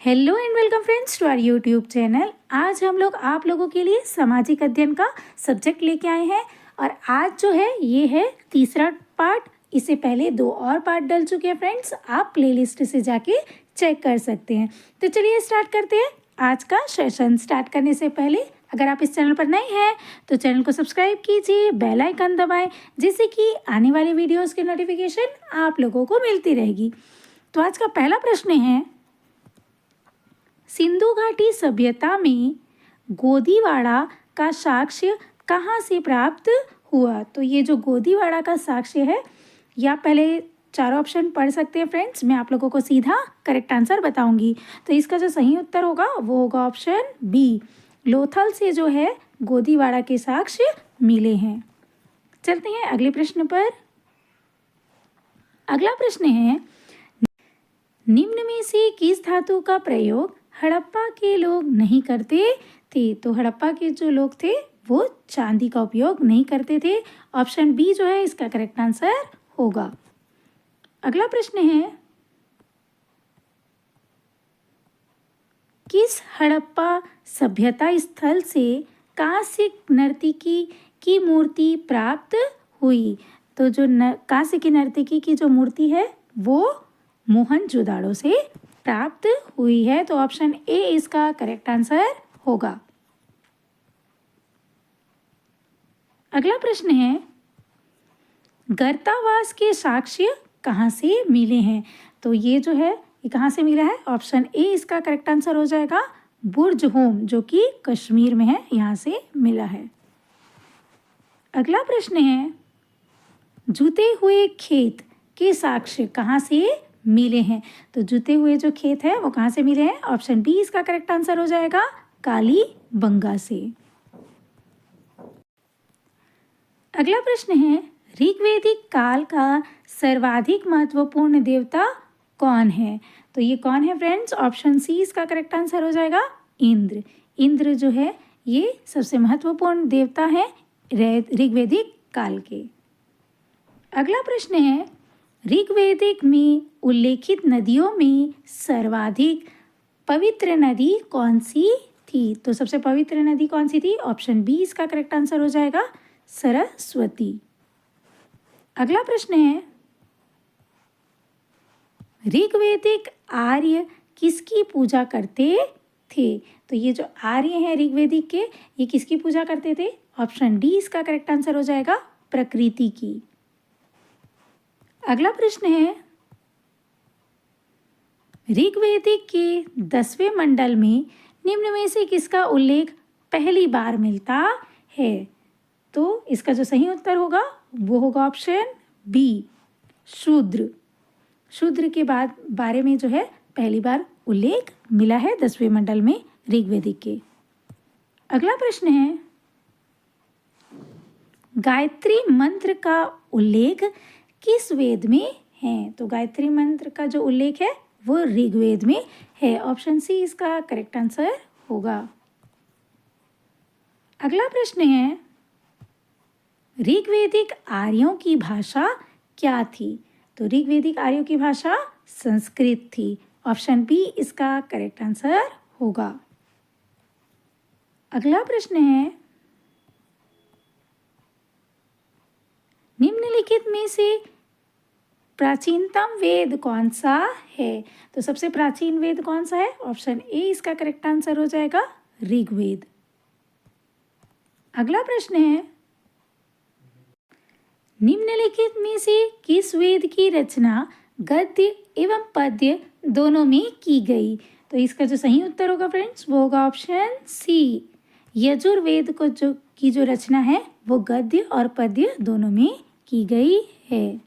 Hello and welcome friends to our YouTube channel. आज हम लोग आप लोगों के लिए सामाजिक अध्ययन का सब्जेक्ट लेके आए हैं और आज जो है ये है तीसरा पार्ट। इससे पहले 2 और पार्ट डल चुके हैं फ्रेंड्स, आप प्लेलिस्ट से जाके चेक कर सकते हैं। तो चलिए स्टार्ट करते हैं आज का सेशन। स्टार्ट करने से पहले अगर आप इस चैनल पर नए हैं तो चैनल को सब्सक्राइब कीजिए, बेल आइकन दबाएं, जिससे कि आने वाले वीडियोज़ की नोटिफिकेशन आप लोगों को मिलती रहेगी। तो आज का पहला प्रश्न है, सिंधु घाटी सभ्यता में गोदीवाड़ा का साक्ष्य कहाँ से प्राप्त हुआ? तो ये जो गोदीवाड़ा का साक्ष्य है, या पहले 4 ऑप्शन पढ़ सकते हैं फ्रेंड्स, मैं आप लोगों को सीधा करेक्ट आंसर बताऊंगी। तो इसका जो सही उत्तर होगा वो होगा ऑप्शन बी, लोथल से जो है गोदीवाड़ा के साक्ष्य मिले हैं। चलते हैं अगले प्रश्न पर। अगला प्रश्न है, निम्न में से किस धातु का प्रयोग हड़प्पा के लोग नहीं करते थे? तो हड़प्पा के जो लोग थे वो चांदी का उपयोग नहीं करते थे। ऑप्शन बी जो है इसका करेक्ट आंसर होगा। अगला प्रश्न है, किस हड़प्पा सभ्यता स्थल से कांस्य नर्तकी की मूर्ति प्राप्त हुई? तो जो कांस्य की नर्तकी की जो मूर्ति है वो मोहनजोदाड़ो से प्राप्त हुई है। तो ऑप्शन ए इसका करेक्ट आंसर होगा। अगला प्रश्न है, गर्तावास के साक्ष्य कहाँ से मिले हैं? तो ये जो है ये कहाँ से मिला है? ऑप्शन ए इसका करेक्ट आंसर हो जाएगा, बुर्ज होम जो कि कश्मीर में है, यहाँ से मिला है। अगला प्रश्न है, जुते हुए खेत के साक्ष्य कहाँ से मिले हैं? तो जुते हुए जो खेत है वो कहाँ से मिले हैं? ऑप्शन बी इसका करेक्ट आंसर हो जाएगा, कालीबंगा से। अगला प्रश्न है, ऋग्वैदिक काल का सर्वाधिक महत्वपूर्ण देवता कौन है? तो ये कौन है फ्रेंड्स? ऑप्शन सी इसका करेक्ट आंसर हो जाएगा, इंद्र। इंद्र जो है ये सबसे महत्वपूर्ण देवता है ऋग्वैदिक काल के। अगला प्रश्न है, ऋग्वैदिक में उल्लेखित नदियों में सर्वाधिक पवित्र नदी कौन सी थी? तो सबसे पवित्र नदी कौन सी थी? ऑप्शन बी इसका करेक्ट आंसर हो जाएगा, सरस्वती। अगला प्रश्न है, ऋग्वैदिक आर्य किसकी पूजा करते थे? तो ये जो आर्य हैं ऋग्वैदिक के, ये किसकी पूजा करते थे? ऑप्शन डी इसका करेक्ट आंसर हो जाएगा, प्रकृति की। अगला प्रश्न है, ऋग्वैदिक के 10वें मंडल में निम्न में से किसका उल्लेख पहली बार मिलता है? तो इसका जो सही उत्तर होगा वो होगा ऑप्शन बी, शूद्र। शूद्र के बारे में जो है पहली बार उल्लेख मिला है 10वें मंडल में ऋग्वैदिक के। अगला प्रश्न है, गायत्री मंत्र का उल्लेख किस वेद में है? तो गायत्री मंत्र का जो उल्लेख है वो ऋग्वेद में है। ऑप्शन सी इसका करेक्ट आंसर होगा। अगला प्रश्न है, ऋग्वैदिक आर्यों की भाषा क्या थी? तो ऋग्वैदिक आर्यों की भाषा संस्कृत थी। ऑप्शन बी इसका करेक्ट आंसर होगा। अगला प्रश्न है, निम्नलिखित में से प्राचीनतम वेद कौन सा है? तो सबसे प्राचीन वेद कौन सा है? ऑप्शन ए इसका करेक्ट आंसर हो जाएगा, ऋग्वेद। अगला प्रश्न है, निम्नलिखित में से किस वेद की रचना गद्य एवं पद्य दोनों में की गई? तो इसका जो सही उत्तर होगा फ्रेंड्स वो होगा ऑप्शन सी, यजुर्वेद को जो रचना है वो गद्य और पद्य दोनों में की गई है।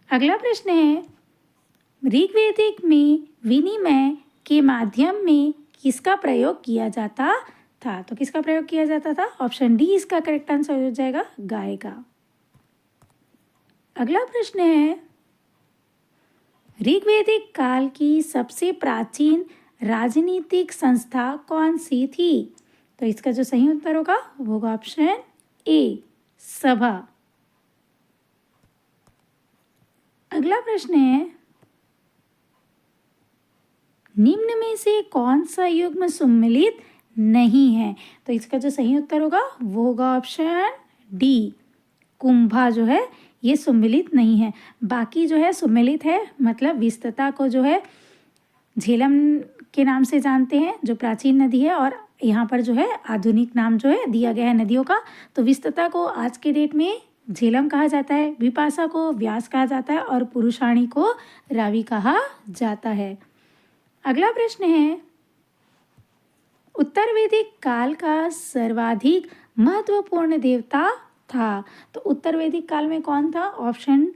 अगला प्रश्न है, ऋग्वैदिक में विनिमय के माध्यम में किसका प्रयोग किया जाता था? तो किसका प्रयोग किया जाता था? ऑप्शन डी इसका करेक्ट आंसर हो जाएगा, गाय का। अगला प्रश्न है, ऋग्वैदिक काल की सबसे प्राचीन राजनीतिक संस्था कौन सी थी? तो इसका जो सही उत्तर होगा वो होगा ऑप्शन ए, सभा। अगला प्रश्न है, निम्न में से कौन सा युग्म सम्मिलित नहीं है? तो इसका जो सही उत्तर होगा वो होगा ऑप्शन डी, कुंभा जो है ये सम्मिलित नहीं है। बाकी जो है सम्मिलित है, मतलब विस्तता को जो है झेलम के नाम से जानते हैं, जो प्राचीन नदी है, और यहाँ पर जो है आधुनिक नाम जो है दिया गया है नदियों का। तो विस्तता को आज के डेट में झेलम कहा जाता है, विपाशा को व्यास कहा जाता है और पुरुषाणी को रावी कहा जाता है। अगला प्रश्न है, उत्तर वैदिक काल का सर्वाधिक महत्वपूर्ण देवता था। तो उत्तर वैदिक काल में कौन था? ऑप्शन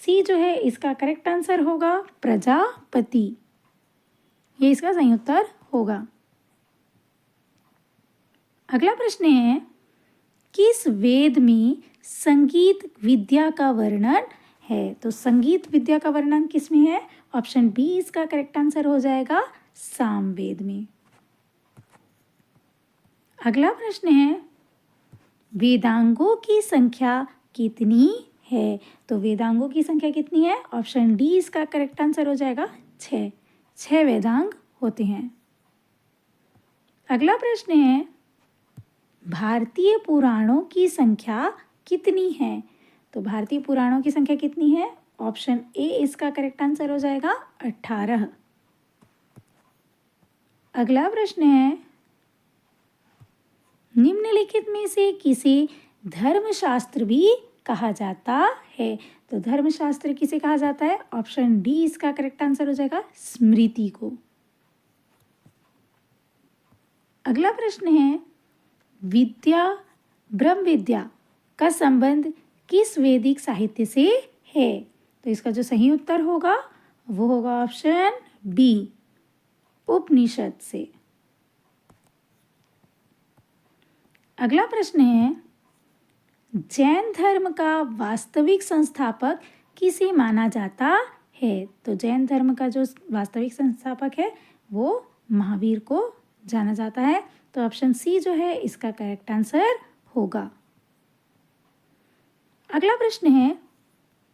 सी जो है इसका करेक्ट आंसर होगा प्रजापति, ये इसका सही उत्तर होगा। अगला प्रश्न है, किस वेद में संगीत विद्या का वर्णन है? तो संगीत विद्या का वर्णन किस में है? ऑप्शन बी इसका करेक्ट आंसर हो जाएगा सामवेद में। अगला प्रश्न है, वेदांगों की संख्या कितनी है? तो वेदांगों की संख्या कितनी है? ऑप्शन डी इसका करेक्ट आंसर हो जाएगा 6। 6 वेदांग होते हैं। अगला प्रश्न है, भारतीय पुराणों की संख्या कितनी है? तो भारतीय पुराणों की संख्या कितनी है? ऑप्शन ए इसका करेक्ट आंसर हो जाएगा 18। अगला प्रश्न है, निम्नलिखित में से किसे धर्मशास्त्र भी कहा जाता है? तो धर्मशास्त्र किसे कहा जाता है? ऑप्शन डी इसका करेक्ट आंसर हो जाएगा स्मृति को। अगला प्रश्न है, विद्या ब्रह्म विद्या का संबंध किस वैदिक साहित्य से है? तो इसका जो सही उत्तर होगा वो होगा ऑप्शन बी, उपनिषद से। अगला प्रश्न है, जैन धर्म का वास्तविक संस्थापक किसे माना जाता है? तो जैन धर्म का जो वास्तविक संस्थापक है वो महावीर को जाना जाता है। तो ऑप्शन सी जो है इसका करेक्ट आंसर होगा। अगला प्रश्न है,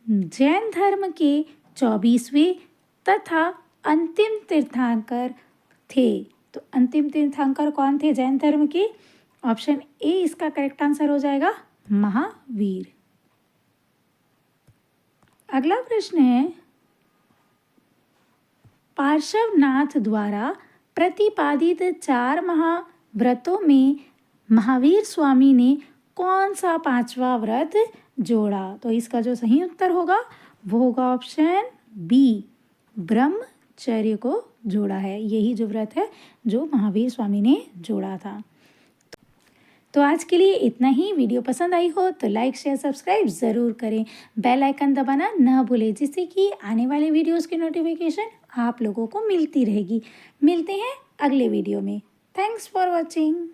जैन धर्म के 24वें तथा अंतिम तीर्थंकर थे। तो अंतिम तीर्थंकर कौन थे जैन धर्म के? ऑप्शन ए इसका करेक्ट आंसर हो जाएगा महावीर। अगला प्रश्न है, पार्श्वनाथ द्वारा प्रतिपादित 4 महाव्रतों में महावीर स्वामी ने कौन सा 5वां व्रत जोड़ा? तो इसका जो सही उत्तर होगा वो होगा ऑप्शन बी, ब्रह्मचर्य को जोड़ा है। यही जो व्रत है जो महावीर स्वामी ने जोड़ा था। तो आज के लिए इतना ही। वीडियो पसंद आई हो तो लाइक शेयर सब्सक्राइब ज़रूर करें, बेल आइकन दबाना न भूलें, जिससे कि आने वाले वीडियोस की नोटिफिकेशन आप लोगों को मिलती रहेगी। मिलते हैं अगले वीडियो में। Thanks for watching.